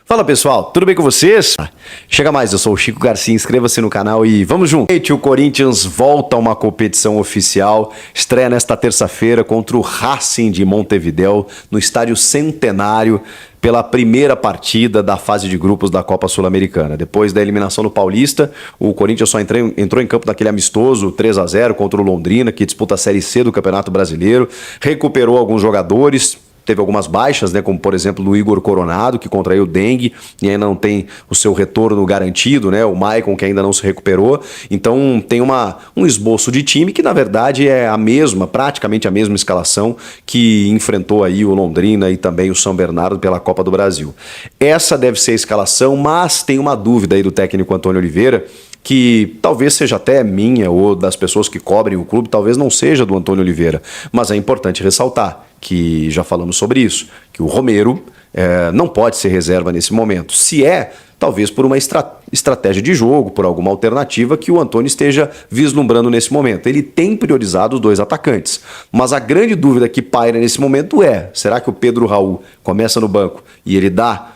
Fala pessoal, tudo bem com vocês? Chega mais, eu sou o Chico Garcia, inscreva-se no canal e vamos junto! O Corinthians volta a uma competição oficial, estreia nesta terça-feira contra o Racing de Montevidéu, no estádio Centenário, pela primeira partida da fase de grupos da Copa Sul-Americana. Depois da eliminação no Paulista, o Corinthians só entrou em campo daquele amistoso 3-0 contra o Londrina, que disputa a Série C do Campeonato Brasileiro, recuperou alguns jogadores. Teve algumas baixas, né, como por exemplo o Igor Coronado, que contraiu dengue e ainda não tem o seu retorno garantido, né, o Maicon, que ainda não se recuperou. Então tem um esboço de time que na verdade é praticamente a mesma escalação que enfrentou aí o Londrina e também o São Bernardo pela Copa do Brasil. Essa deve ser a escalação, mas tem uma dúvida aí do técnico Antônio Oliveira, que talvez seja até minha ou das pessoas que cobrem o clube, talvez não seja do Antônio Oliveira, mas é importante ressaltar que já falamos sobre isso, que o Romero não pode ser reserva nesse momento. Se talvez por uma estratégia de jogo, por alguma alternativa que o Antônio esteja vislumbrando nesse momento. Ele tem priorizado os dois atacantes, mas a grande dúvida que paira nesse momento será que o Pedro Raul começa no banco e ele dá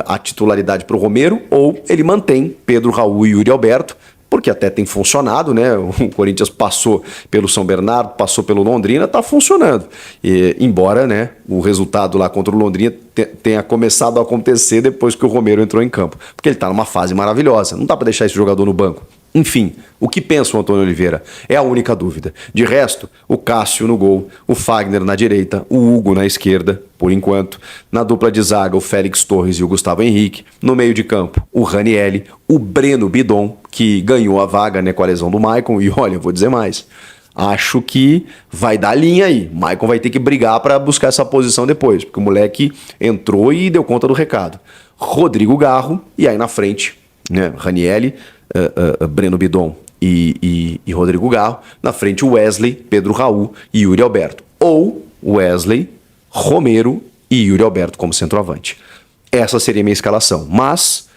a titularidade para o Romero, ou ele mantém Pedro Raul e Yuri Alberto, porque até tem funcionado, né? O Corinthians passou pelo São Bernardo, passou pelo Londrina, tá funcionando. Embora, né, o resultado lá contra o Londrina tenha começado a acontecer depois que o Romero entrou em campo, porque ele tá numa fase maravilhosa, não dá para deixar esse jogador no banco. Enfim, o que pensa o Antônio Oliveira? É a única dúvida. De resto, o Cássio no gol, o Fagner na direita, o Hugo na esquerda, por enquanto. Na dupla de zaga, o Félix Torres e o Gustavo Henrique. No meio de campo, o Ranielli, o Breno Bidon, que ganhou a vaga, né, com a lesão do Maicon. E olha, vou dizer mais. Acho que vai dar linha aí. O Maicon vai ter que brigar para buscar essa posição depois, porque o moleque entrou e deu conta do recado. Rodrigo Garro, e aí na frente, né, Ranielli, Breno Bidon e Rodrigo Garro. Na frente, Wesley, Pedro Raul e Yuri Alberto. Ou Wesley, Romero e Yuri Alberto como centroavante. Essa seria a minha escalação. Mas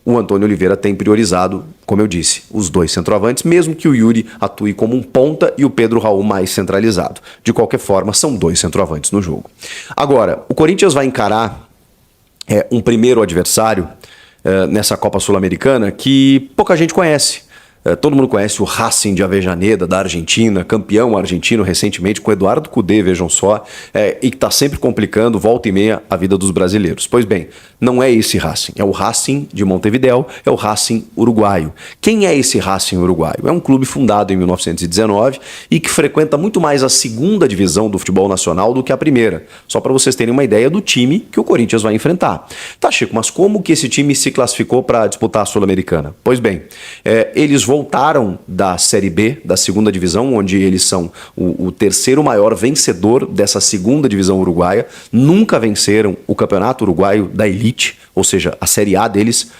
o Antônio Oliveira tem priorizado, como eu disse, os dois centroavantes, mesmo que o Yuri atue como um ponta e o Pedro Raul mais centralizado. De qualquer forma, são dois centroavantes no jogo. Agora, o Corinthians vai encarar um primeiro adversário nessa Copa Sul-Americana que pouca gente conhece. Todo mundo conhece o Racing de Avellaneda, da Argentina, campeão argentino recentemente com Eduardo Cudê, vejam só, e que está sempre complicando, volta e meia, a vida dos brasileiros. Pois bem, não é esse Racing, é o Racing de Montevidéu, é o Racing uruguaio. Quem é esse Racing uruguaio? É um clube fundado em 1919 e que frequenta muito mais a segunda divisão do futebol nacional do que a primeira. Só para vocês terem uma ideia do time que o Corinthians vai enfrentar. Tá, Chico, mas como que esse time se classificou para disputar a Sul-Americana? Pois bem, eles voltaram da Série B, da segunda divisão, onde eles são o terceiro maior vencedor dessa segunda divisão uruguaia. Nunca venceram o campeonato uruguaio da elite, ou seja, a Série A deles.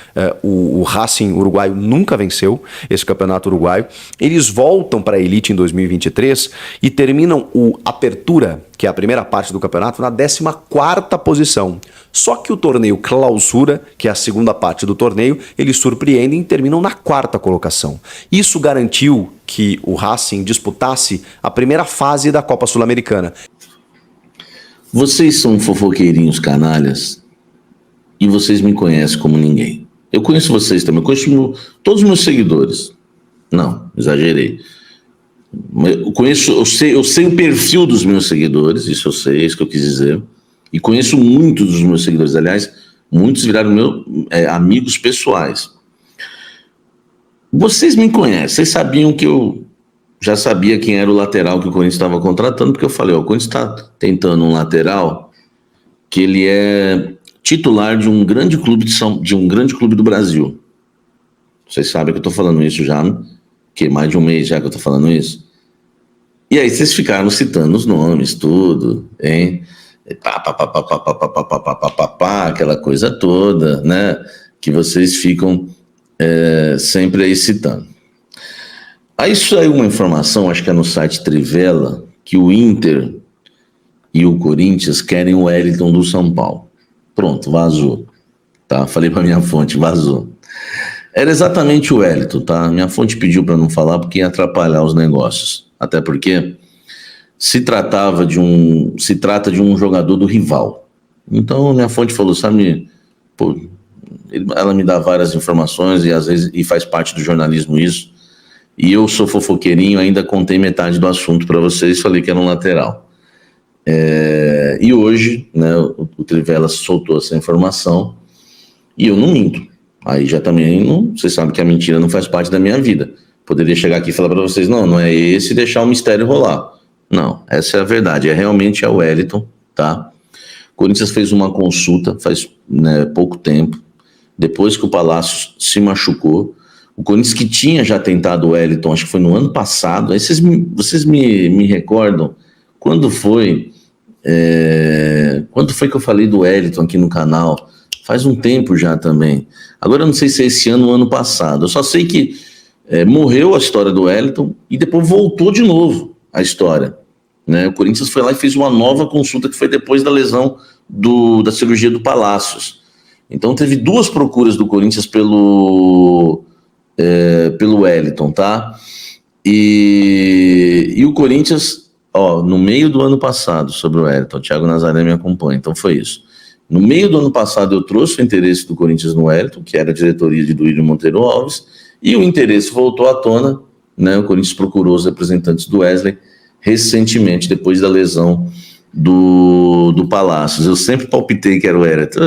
O Racing uruguaio nunca venceu esse campeonato uruguaio. Eles voltam para a elite em 2023 e terminam o Apertura, que é a primeira parte do campeonato, na 14ª posição. Só que o torneio Clausura, que é a segunda parte do torneio, eles surpreendem e terminam na 4ª colocação. Isso garantiu que o Racing disputasse a primeira fase da Copa Sul-Americana. Vocês são fofoqueirinhos canalhas e vocês me conhecem como ninguém. Eu conheço vocês também, eu conheço todos os meus seguidores. Não, exagerei. Eu sei o perfil dos meus seguidores, isso eu sei, é isso que eu quis dizer. E conheço muitos dos meus seguidores, aliás, muitos viraram amigos pessoais. Vocês me conhecem, vocês sabiam que eu já sabia quem era o lateral que o Corinthians estava contratando, porque eu falei, o Corinthians está tentando um lateral que ele é titular de um grande clube do Brasil. Vocês sabem que eu estou falando isso já, né? Que mais de um mês já que eu estou falando isso. E aí vocês ficaram citando os nomes, tudo, hein? Aquela coisa toda, né? Que vocês ficam sempre aí citando. Aí saiu uma informação, acho que é no site Trivela, que o Inter e o Corinthians querem o Wellington do São Paulo. Pronto, vazou. Tá? Falei para minha fonte, vazou. Era exatamente o Wellington, tá? Minha fonte pediu para não falar porque ia atrapalhar os negócios. Até porque se trata de um jogador do rival. Então minha fonte falou, sabe, pô, ela me dá várias informações e às vezes faz parte do jornalismo isso. E eu sou fofoqueirinho, ainda contei metade do assunto para vocês, falei que era um lateral. E hoje, né, o Trivela soltou essa informação e eu não minto. Aí já também, não, vocês sabem que a mentira não faz parte da minha vida. Poderia chegar aqui e falar para vocês, não é esse, e deixar o mistério rolar. Não, essa é a verdade, realmente é o Wellington, tá? O Corinthians fez uma consulta faz, né, pouco tempo, depois que o Palácio se machucou. O Corinthians que tinha já tentado o Wellington, acho que foi no ano passado. Aí vocês me recordam quando foi que eu falei do Wellington aqui no canal? Faz um tempo já também. Agora eu não sei se é esse ano ou ano passado. Eu só sei que morreu a história do Wellington e depois voltou de novo a história. Né? O Corinthians foi lá e fez uma nova consulta que foi depois da lesão da cirurgia do Palácios. Então teve 2 procuras do Corinthians pelo Wellington, tá? E o Corinthians, no meio do ano passado, sobre o Wellington, o Thiago Nazaré me acompanha, então foi isso. No meio do ano passado eu trouxe o interesse do Corinthians no Wellington, que era a diretoria de Duílio Monteiro Alves, e o interesse voltou à tona, né? O Corinthians procurou os representantes do Wesley recentemente, depois da lesão do Palácios. Eu sempre palpitei que era o Wellington.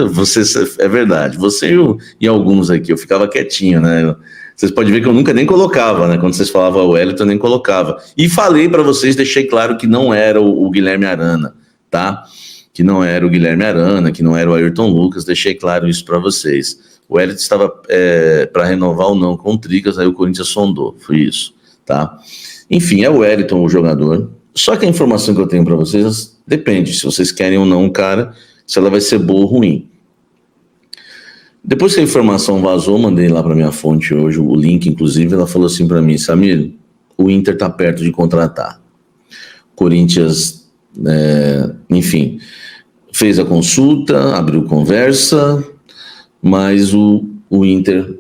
É verdade, você e alguns aqui, eu ficava quietinho, né? Vocês podem ver que eu nunca nem colocava, né? Quando vocês falavam o Wellington, eu nem colocava. E falei para vocês, deixei claro que não era o Guilherme Arana, tá? Que não era o Guilherme Arana, que não era o Ayrton Lucas, deixei claro isso para vocês. O Wellington estava para renovar ou não com o Tricas, aí o Corinthians sondou, foi isso, tá? Enfim, é o Wellington o jogador. Só que a informação que eu tenho para vocês depende, se vocês querem ou não o cara, se ela vai ser boa ou ruim. Depois que a informação vazou, mandei lá para minha fonte hoje o link, inclusive, ela falou assim para mim, Samir, o Inter tá perto de contratar. Corinthians, enfim, fez a consulta, abriu conversa, mas o Inter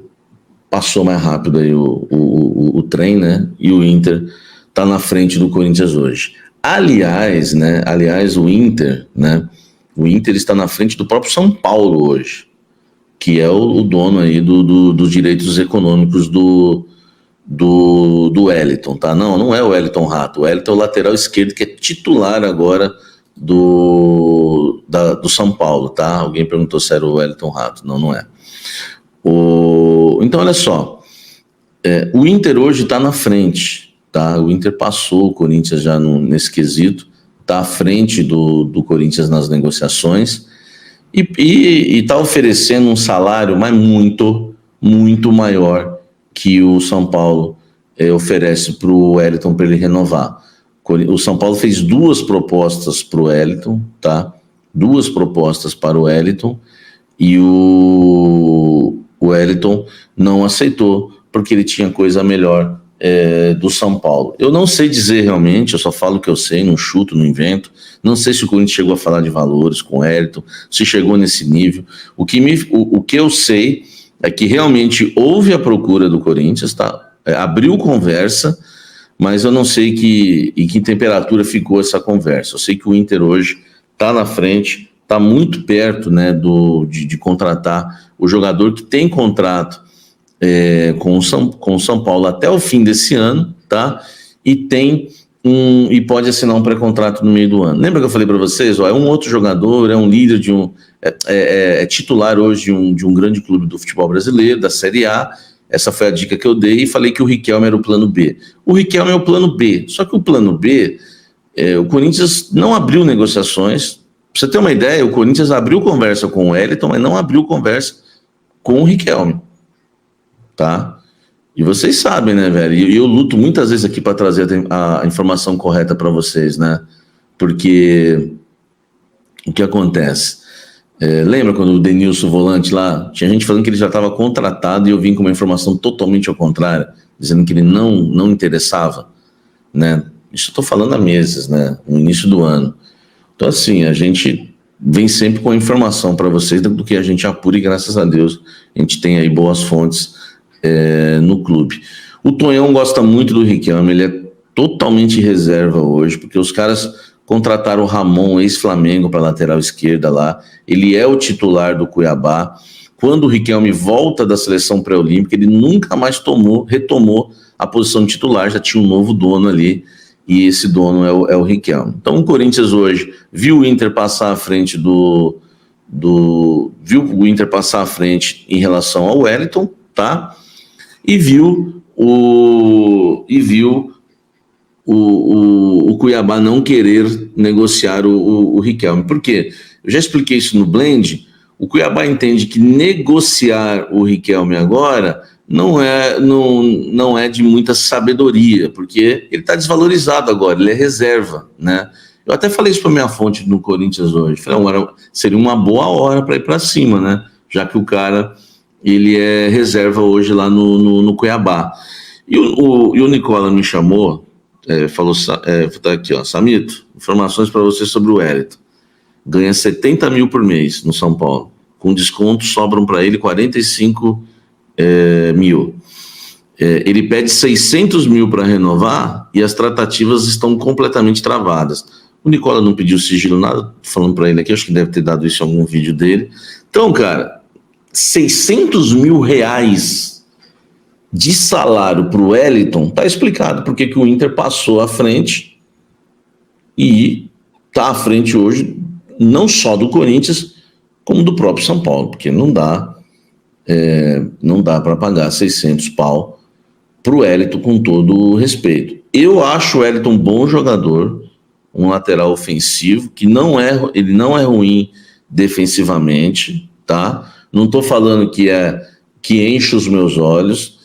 passou mais rápido aí o trem, né? E o Inter tá na frente do Corinthians hoje. Aliás, o Inter, né? O Inter está na frente do próprio São Paulo hoje, que é o dono aí dos direitos econômicos do Wellington, tá? Não é o Wellington Rato, o Wellington é o lateral esquerdo que é titular agora do São Paulo, tá? Alguém perguntou se era o Wellington Rato, não é. Então, olha só, o Inter hoje está na frente, tá? O Inter passou o Corinthians já nesse quesito, está à frente do Corinthians nas negociações, e está oferecendo um salário, mas muito, muito maior que o São Paulo oferece para o Wellington para ele renovar. O São Paulo fez 2 propostas para o Wellington, tá? 2 propostas para o Wellington, e o Wellington não aceitou, porque ele tinha coisa melhor do São Paulo. Eu não sei dizer realmente, eu só falo o que eu sei, não chuto, não invento. Não sei se o Corinthians chegou a falar de valores com o Wellington, se chegou nesse nível. O que eu sei é que realmente houve a procura do Corinthians, tá? Abriu conversa, mas eu não sei em que temperatura ficou essa conversa. Eu sei que o Inter hoje está na frente, está muito perto, né, de contratar o jogador que tem contrato com o São Paulo até o fim desse ano, tá? E pode assinar um pré-contrato no meio do ano. Lembra que eu falei para vocês? É um outro jogador, é um líder é titular hoje de um grande clube do futebol brasileiro, da Série A. Essa foi a dica que eu dei e falei que o Riquelme era o plano B. O Riquelme é o plano B, só que o plano B, o Corinthians não abriu negociações. Pra você ter uma ideia, o Corinthians abriu conversa com o Wellington, mas não abriu conversa com o Riquelme, tá? E vocês sabem, né, velho? E eu luto muitas vezes aqui para trazer a informação correta para vocês, né? Porque o que acontece? Lembra quando o Denilson Volante lá, tinha gente falando que ele já estava contratado e eu vim com uma informação totalmente ao contrário, dizendo que ele não interessava, né? Isso eu estou falando há meses, né? No início do ano. Então, assim, a gente vem sempre com a informação para vocês do que a gente apura e, graças a Deus, a gente tem aí boas fontes no clube. O Tonhão gosta muito do Riquelme, ele é totalmente reserva hoje, porque os caras contrataram o Ramon, ex-Flamengo, para lateral esquerda lá. Ele é o titular do Cuiabá. Quando o Riquelme volta da seleção pré-olímpica, ele nunca mais retomou a posição de titular, já tinha um novo dono ali, e esse dono é o Riquelme. Então o Corinthians hoje viu o Inter passar à frente viu o Inter passar à frente em relação ao Wellington, tá? E viu o Cuiabá não querer negociar o Riquelme. Por quê? Eu já expliquei isso no Blend. O Cuiabá entende que negociar o Riquelme agora não é de muita sabedoria, porque ele está desvalorizado agora, ele é reserva, né? Eu até falei isso para minha fonte no Corinthians hoje. Falei, seria uma boa hora para ir para cima, né? Já que o cara ele é reserva hoje lá no Cuiabá. E o Nicola me chamou, falou, tá aqui, ó, Samito, informações para você sobre o Wellington. Ganha 70 mil por mês no São Paulo. Com desconto, sobram para ele 45 mil. Ele pede 600 mil para renovar e as tratativas estão completamente travadas. O Nicola não pediu sigilo, nada, falando para ele aqui, acho que deve ter dado isso em algum vídeo dele. Então, cara, 600 mil reais de salário para o Wellington, tá explicado porque que o Inter passou à frente e tá à frente hoje, não só do Corinthians, como do próprio São Paulo, porque não dá para pagar 600 pau para o Wellington, com todo o respeito. Eu acho o Wellington um bom jogador, um lateral ofensivo, que ele não é ruim defensivamente, tá? Não estou falando que enche os meus olhos,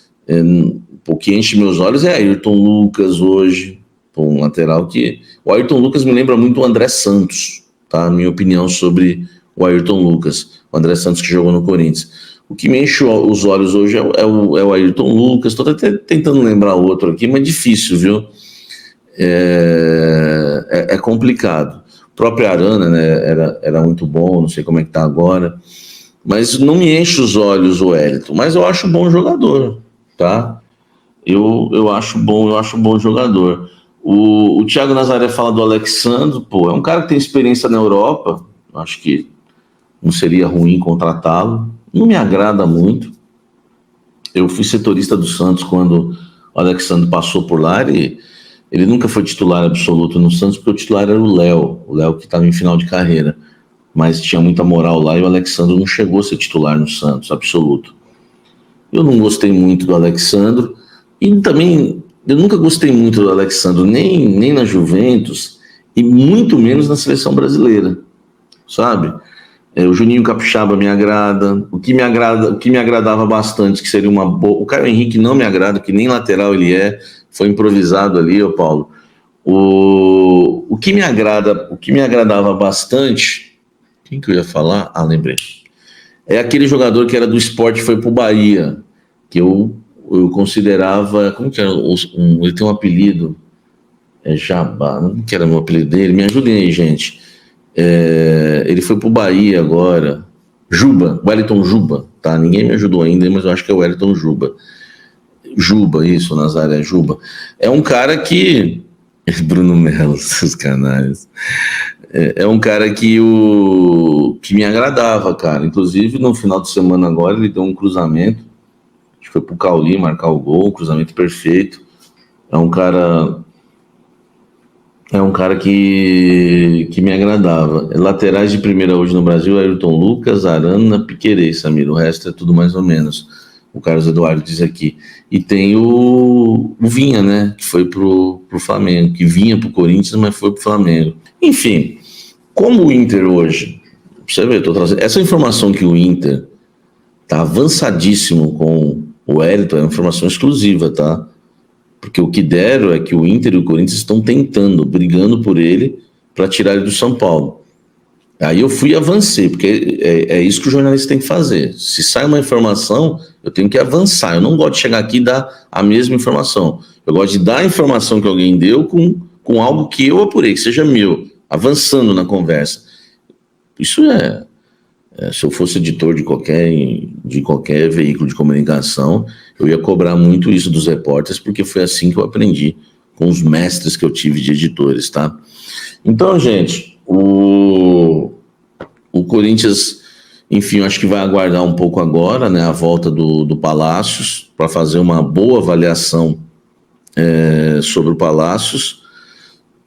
o que enche meus olhos é Ayrton Lucas hoje, um lateral que... O Ayrton Lucas me lembra muito o André Santos, tá? A minha opinião sobre o Ayrton Lucas, o André Santos que jogou no Corinthians. O que me enche os olhos hoje é o Ayrton Lucas. Estou até tentando lembrar outro aqui, mas difícil, viu? É complicado. O próprio Arana, né, era muito bom, não sei como é que tá agora, mas não me enche os olhos o Wellington, mas eu acho bom jogador, tá? Eu acho bom jogador. O Thiago Nazaré fala do Alexandre, pô, é um cara que tem experiência na Europa, acho que não seria ruim contratá-lo, não me agrada muito. Eu fui setorista do Santos quando o Alexandre passou por lá, ele nunca foi titular absoluto no Santos, porque o titular era o Léo que estava em final de carreira, mas tinha muita moral lá e o Alexandre não chegou a ser titular no Santos, absoluto. Eu não gostei muito do Alexandre, e também eu nunca gostei muito do Alexandre, nem na Juventus, e muito menos na seleção brasileira, sabe? O Juninho Capixaba me agrada, o que me agradava bastante, que seria uma boa... O Caio Henrique não me agrada, que nem lateral ele foi improvisado ali, ô Paulo. O que me agradava bastante, quem que eu ia falar? Ah, lembrei. É aquele jogador que era do Sport e foi pro Bahia, que eu considerava, como que era? Ele tem um apelido, Jabá, não que era o apelido dele, me ajudem aí, gente. Ele foi pro Bahia agora, Wellington Juba, tá? Ninguém me ajudou ainda, mas eu acho que é o Wellington Juba, isso, Nazaré Juba. É um cara que... Bruno Melo, seus canais. É um cara que me agradava, cara. Inclusive, no final de semana agora, ele deu um cruzamento, acho que foi pro Cauli marcar o gol, um cruzamento perfeito. É um cara que me agradava. Laterais de primeira hoje no Brasil, Ayrton Lucas, Arana, Piquerez, Samir. O resto é tudo mais ou menos. O Carlos Eduardo diz aqui. E tem o Vinha, né? Que foi pro Flamengo. Que vinha pro Corinthians, mas foi pro Flamengo. Enfim, como o Inter hoje... Você vê, tô trazendo... Essa informação que o Inter tá avançadíssimo com o Wellington é uma informação exclusiva, tá? Porque o que deram é que o Inter e o Corinthians estão tentando, brigando por ele para tirar ele do São Paulo. Aí eu fui e avancei, porque é isso que o jornalista tem que fazer. Se sai uma informação, eu tenho que avançar. Eu não gosto de chegar aqui e dar a mesma informação. Eu gosto de dar a informação que alguém deu com algo que eu apurei, que seja meu, avançando na conversa. Isso se eu fosse editor de qualquer veículo de comunicação, eu ia cobrar muito isso dos repórteres, porque foi assim que eu aprendi os mestres que eu tive de editores, tá? Então, gente, o Corinthians, enfim, eu acho que vai aguardar um pouco agora, né, a volta do Palácios, para fazer uma boa avaliação sobre o Palácios,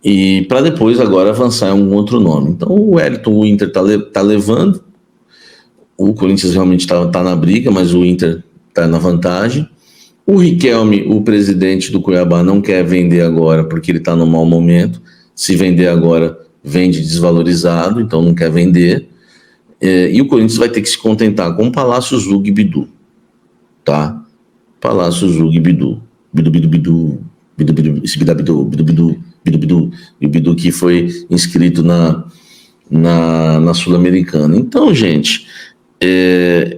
e para depois agora avançar em algum outro nome. Então o Wellington, o Inter tá levando, o Corinthians realmente está na briga, mas o Inter está na vantagem. O Riquelme, o presidente do Cuiabá, não quer vender agora porque ele está no mau momento. Se vender agora, vende desvalorizado, então não quer vender. E o Corinthians vai ter que se contentar com Palácios, Zug e Bidu, tá? Palácios, Zug e Bidu. Bidu, esse Bidu, e o Bidu que foi inscrito na Sul-Americana. Então, gente,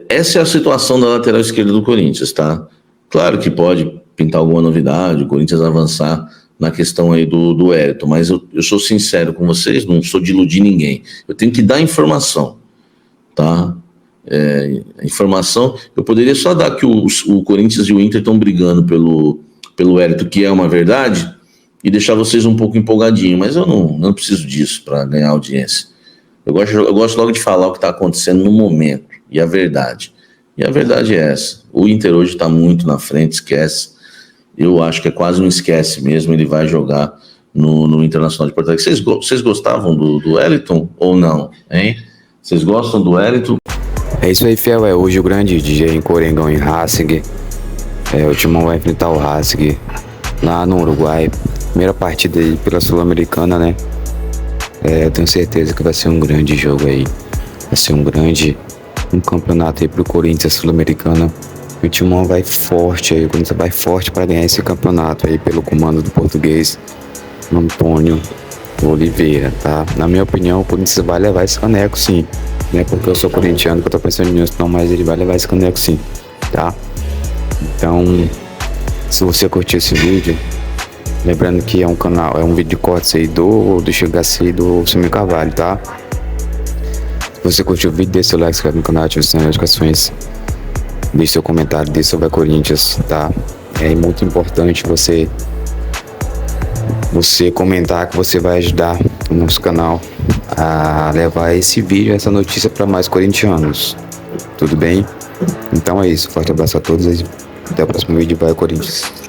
essa é a situação da lateral esquerda do Corinthians, tá? Claro que pode pintar alguma novidade, o Corinthians avançar na questão aí do Wellington, mas eu sou sincero com vocês, não sou de iludir ninguém. Eu tenho que dar informação, tá? Informação, eu poderia só dar que o Corinthians e o Inter estão brigando pelo Wellington, que é uma verdade, e deixar vocês um pouco empolgadinhos, mas eu não preciso disso para ganhar audiência. Eu gosto logo de falar o que está acontecendo no momento, e a verdade. E a verdade é essa. O Inter hoje está muito na frente, esquece. Eu acho que é quase um esquece mesmo, ele vai jogar no Internacional de Porto Alegre. Vocês gostavam do Wellington ou não, hein? Vocês gostam do Wellington? É isso aí, fiel. Hoje o grande DJ em Corengão, em Racing. O Timão vai enfrentar o Racing lá no Uruguai. Primeira partida aí pela Sul-Americana, né? Eu tenho certeza que vai ser um grande jogo aí. Vai ser um campeonato aí pro Corinthians Sul-Americana. O Timão vai forte aí, o Corinthians vai forte para ganhar esse campeonato aí pelo comando do português Antônio Oliveira, tá? Na minha opinião, o Corinthians vai levar esse caneco, sim. Não é porque eu sou corintiano que eu tô pensando nisso, não, mas ele vai levar esse caneco, sim, tá? Então, se você curtiu esse vídeo, lembrando que é um vídeo de cortes aí do Chegaci e do Simão Carvalho, tá? Se você curtiu o vídeo, deixa seu like, se inscreve no canal, ative as notificações, deixe seu comentário, deixe sobre a Corinthians, tá? É muito importante você comentar, que você vai ajudar o nosso canal a levar esse vídeo, essa notícia para mais corintianos. Tudo bem? Então é isso. Forte abraço a todos e até o próximo vídeo. Vai, Corinthians!